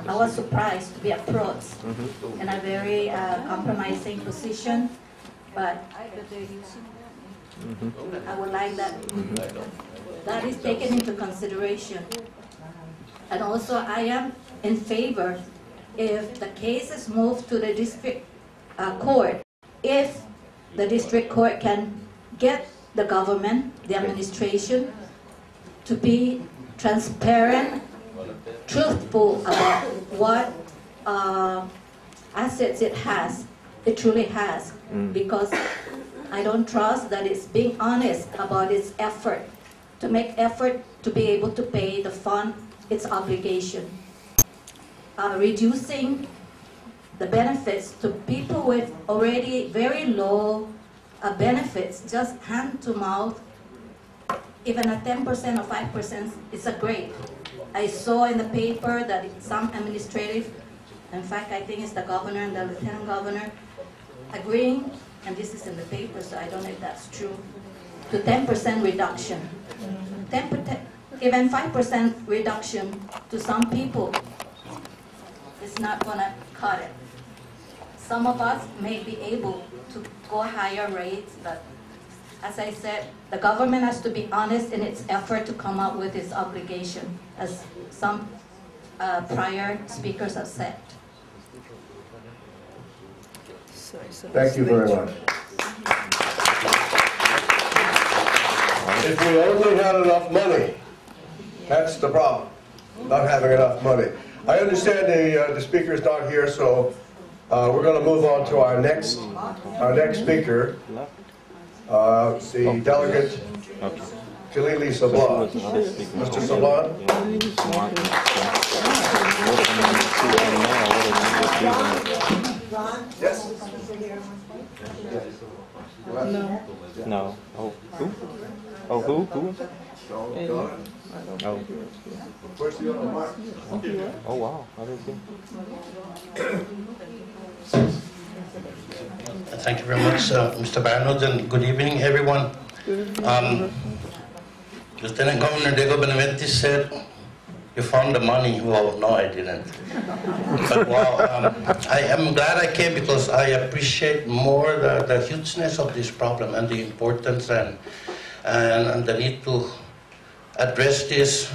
I was surprised to be approached in a very compromising position, but I would like that is taken into consideration. And also I am in favor if the case is moved to the district court, if the district court can get the government, the administration, to be transparent, truthful about what assets it truly has, because I don't trust that it's being honest about its effort, to make effort to be able to pay the fund its obligation. Reducing the benefits to people with already very low benefits, just hand to mouth, even a 10% or 5% is a great. I saw in the paper that some administrative, in fact I think it's the governor and the lieutenant governor, agreeing, and this is in the paper so I don't know if that's true, to 10% reduction. 10%, even 5% reduction to some people is not going to cut it. Some of us may be able to go higher rates, but as I said, the government has to be honest in its effort to come up with its obligation, as some prior speakers have said. Thank you very much. If we only had enough money, that's the problem, not having enough money. I understand the speaker is not here, so we're going to move on to our next speaker, the delegate Kilili Sablan. Mr. Sablan. Yes. No. No. Oh, who? Oh, who? Who? Oh. Where's the other mic? Oh, wow. How did you? Thank you very much, Mr. Barnard, and good evening, everyone. Lieutenant Governor Diego Benavides said, "You found the money." Well, no, I didn't. But wow, I am glad I came because I appreciate more the hugeness of this problem and the importance and the need to address this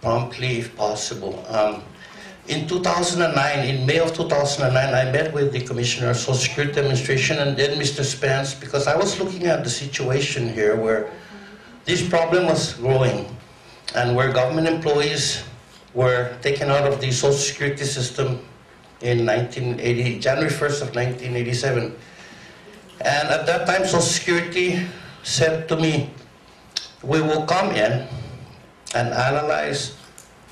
promptly if possible. In 2009, in May of 2009, I met with the Commissioner of Social Security Administration and then Mr. Spence, because I was looking at the situation here where this problem was growing and where government employees were taken out of the Social Security system in January 1st of 1987. And at that time, Social Security said to me, "We will come in and analyze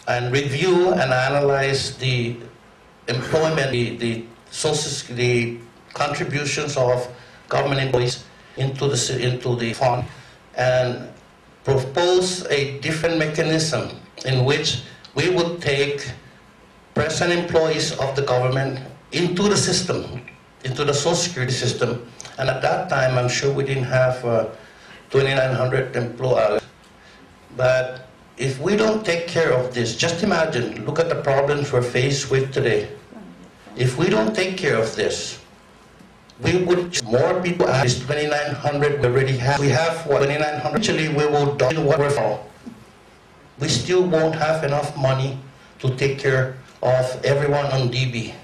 and review and analyze the employment, the contributions of government employees into the fund, and propose a different mechanism in which we would take present employees of the government into the system, into the Social Security system." And at that time, I'm sure we didn't have 2,900 employees. But if we don't take care of this, just imagine, look at the problems we're faced with today. If we don't take care of this, we would, more people add this 2,900 we already have. We have what, 2,900? Actually, we will double what we're for. We still won't have enough money to take care of everyone on DB.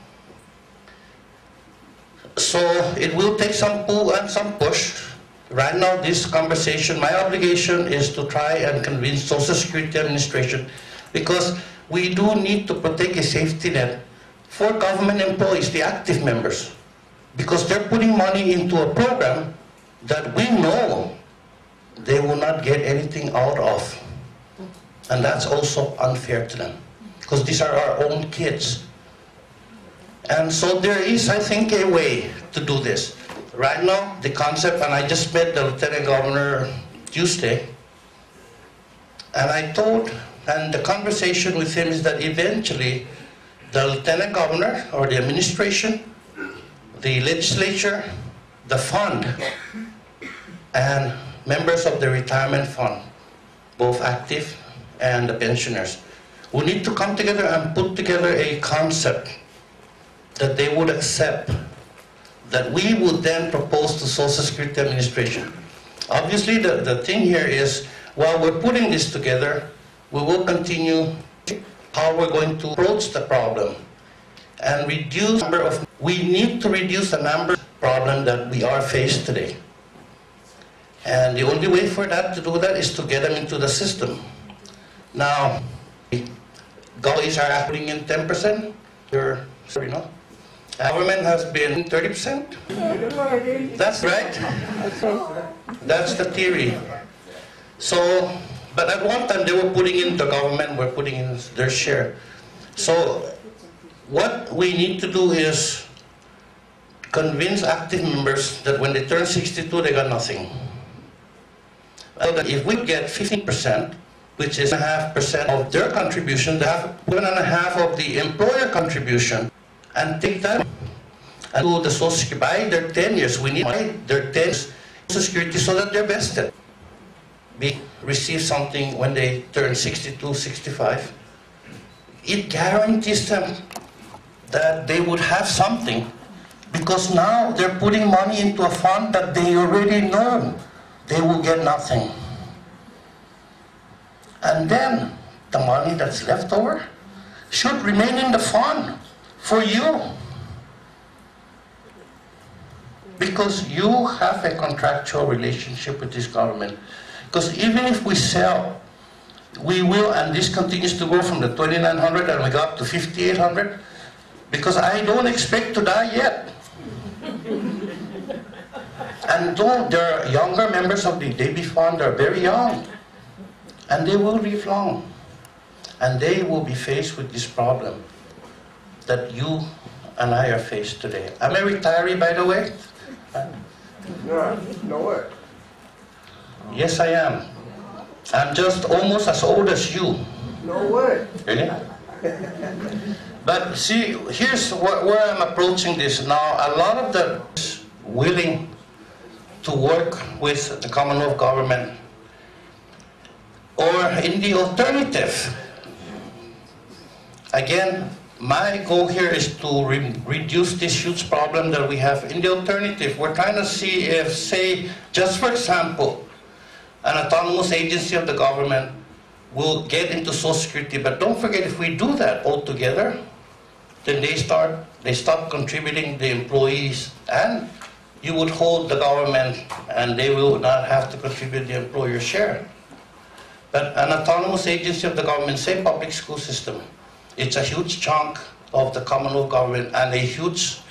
So it will take some pull and some push. Right now, this conversation, my obligation is to try and convince Social Security Administration, because we do need to protect a safety net for government employees, the active members, because they're putting money into a program that we know they will not get anything out of. And that's also unfair to them, because these are our own kids. And so there is, I think, a way to do this. Right now, the concept, and I just met the Lieutenant Governor Tuesday, and I told, and the conversation with him is that eventually the Lieutenant Governor or the administration, the legislature, the fund, and members of the retirement fund, both active and the pensioners, We need to come together and put together a concept that they would accept, that we would then propose to Social Security Administration. Obviously, the thing here is, while we're putting this together, we will continue how we're going to approach the problem and reduce the number of, we need to reduce the number of problems that we are faced today. And the only way for that to do that is to get them into the system. Now, Gullies are putting in 10%. Government has been 30%. That's right. That's the theory. So, but at one time they were putting in, the government were putting in their share. So, what we need to do is convince active members that when they turn 62, they got nothing. Well, that if we get 15%, which is 0.5% of their contribution, they have 1.5% of the employer contribution, and take that and do the Social Security by their 10 years. We need their 10 years Social Security so that they're vested. Receive something when they turn 62, 65. It guarantees them that they would have something, because now they're putting money into a fund that they already know they will get nothing. And then the money that's left over should remain in the fund for you, because you have a contractual relationship with this government. Because even if we sell, we will, and this continues to go from the 2,900 and we got to 5,800, because I don't expect to die yet. And though there are younger members of the Davy Fund, they're very young, and they will live long, and they will be faced with this problem that you and I are faced today. I'm a retiree, by the way. No way. Yes, I am. I'm just almost as old as you. No way. Really? But see, here's where I'm approaching this now. A lot of the willing to work with the Commonwealth government, or in the alternative, again, my goal here is to reduce this huge problem that we have. In the alternative, we're trying to see if, say, just for example, an autonomous agency of the government will get into Social Security, but don't forget, if we do that altogether, then they stop contributing the employees, and you would hold the government, and they will not have to contribute the employer share. But an autonomous agency of the government, say public school system, it's a huge chunk of the Commonwealth government and a huge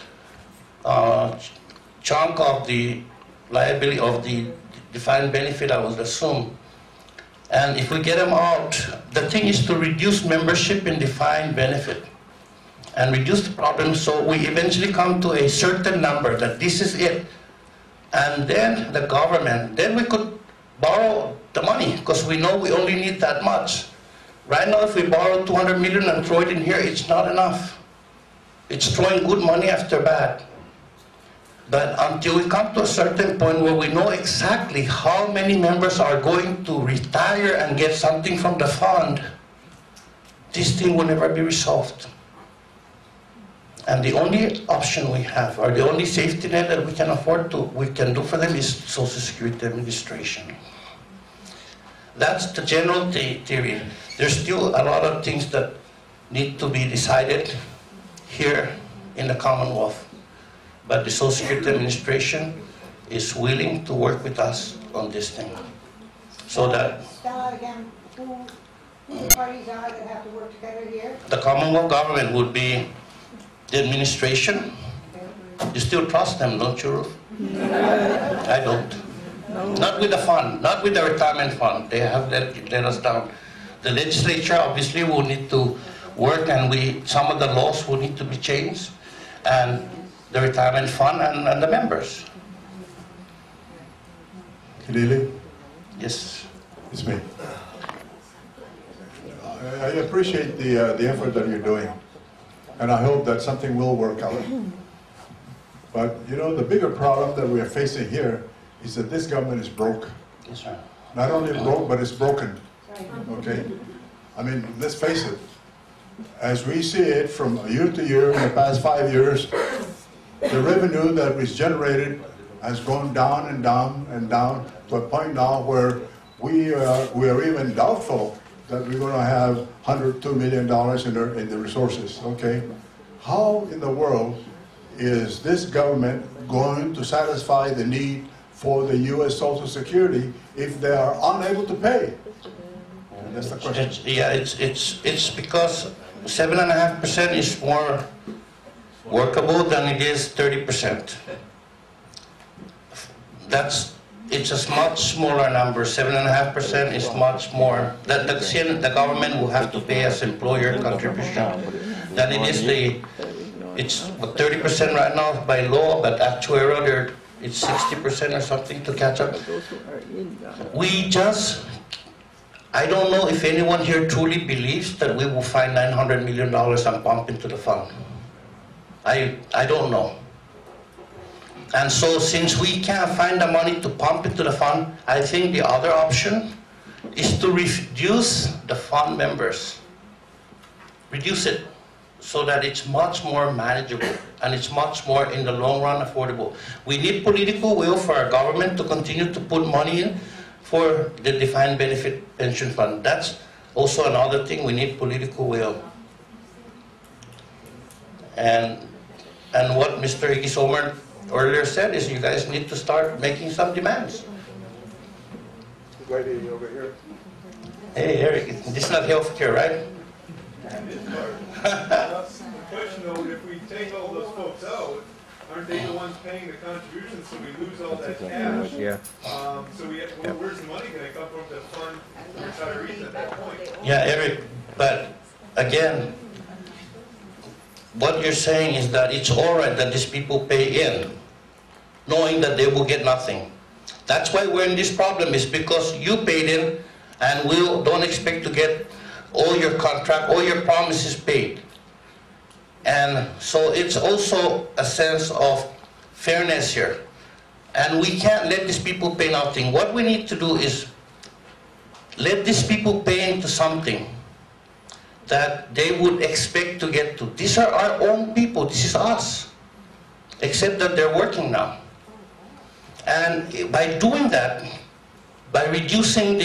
chunk of the liability of the defined benefit, I would assume. And if we get them out, the thing is to reduce membership in defined benefit and reduce the problem, so we eventually come to a certain number that this is it. And then the government, then we could borrow the money, because we know we only need that much. Right now, if we borrow 200 million and throw it in here, it's not enough. It's throwing good money after bad. But until we come to a certain point where we know exactly how many members are going to retire and get something from the fund, this thing will never be resolved. And the only option we have, or the only safety net that we can afford to, we can do for them, is Social Security Administration. That's the general theory. There's still a lot of things that need to be decided here in the Commonwealth. But the Social Security Administration is willing to work with us on this thing. So that spell out again who the parties are that have to work together here? the Commonwealth government would be the administration. You still trust them, don't you, Ruth? I don't. Not with the fund, not with the retirement fund. They have let us down. The legislature obviously will need to work, and some of the laws will need to be changed, and the retirement fund and the members. Kilili? Yes. It's me. I appreciate the effort that you're doing, and I hope that something will work out. But you know, the bigger problem that we are facing here is that this government is broke. Yes, sir. Not only broke, but it's broken. Okay? I mean, let's face it. as we see it from year to year in the past 5 years, the revenue that was generated has gone down and down and down to a point now where we are even doubtful that we're going to have $102 million in the resources, okay? How in the world is this government going to satisfy the need for the U.S. Social Security if they are unable to pay? And that's the question. It's because 7.5% is more workable than it is 30%. It's a much smaller number. 7.5% is much more. The government will have to pay as employer contribution than it is it's 30% right now by law, but actuarial it's 60% or something to catch up. I don't know if anyone here truly believes that we will find $900 million and pump into the fund. I don't know. And so since we can't find the money to pump into the fund, I think the other option is to reduce the fund members. Reduce it so that it's much more manageable and it's much more in the long run affordable. We need political will for our government to continue to put money in for the defined benefit pension fund. That's also another thing, we need political will. And what Mr. Igisomer earlier said is you guys need to start making some demands. Lady over here. Hey, Eric, this is not healthcare, right? The question though, if we take all those folks out, aren't they the ones paying the contributions, so we lose all that cash? Yeah. So where's the money going to come from to fund retirees at that point? Yeah, Eric, but again, what you're saying is that it's all right that these people pay in, knowing that they will get nothing. That's why we're in this problem, is because you paid in and we don't expect to get all your contract, all your promises paid. And so it's also a sense of fairness here. And we can't let these people pay nothing. What we need to do is let these people pay into something that they would expect to get to. These are our own people, this is us. Except that they're working now. And by doing that, by reducing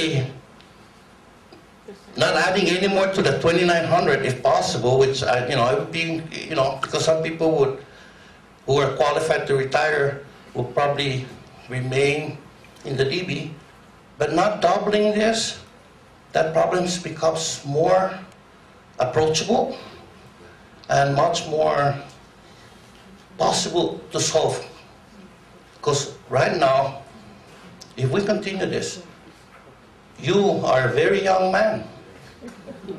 not adding any more to the 2,900 if possible, which it would be, because some people who are qualified to retire will probably remain in the DB, but not doubling this, that problem becomes more approachable and much more possible to solve. Because right now, if we continue this, you are a very young man.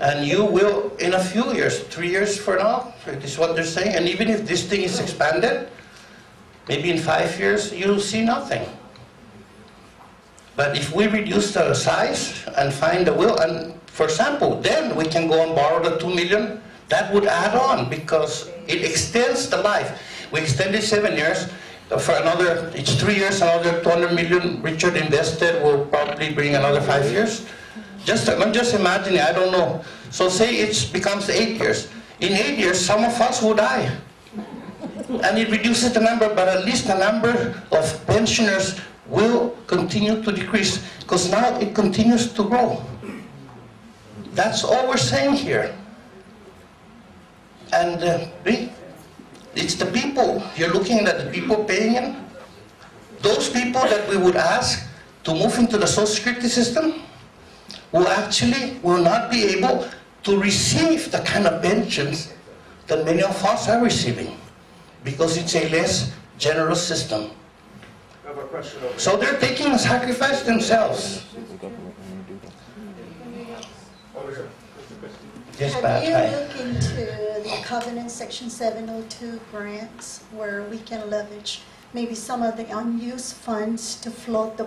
And you will, in a few years, 3 years from now, this is what they're saying, and even if this thing is expanded, maybe in 5 years, you'll see nothing. But if we reduce the size and find the will, and for example, then we can go and borrow the $2 million, that would add on because it extends the life. We extended 7 years, for another, it's 3 years, another $200 million Richard invested will probably bring another 5 years. I'm just imagining, I don't know. So say it becomes 8 years. In 8 years, some of us will die. And it reduces the number, but at least the number of pensioners will continue to decrease because now it continues to grow. That's all we're saying here. And it's the people. You're looking at the people paying in. Those people that we would ask to move into the Social Security system will not be able to receive the kind of pensions that many of us are receiving because it's a less generous system. I have a question over here. So they're taking a sacrifice themselves. Over here. Yes, Have Pat. you Hi. looked into the Covenant Section 702 grants where we can leverage maybe some of the unused funds to float the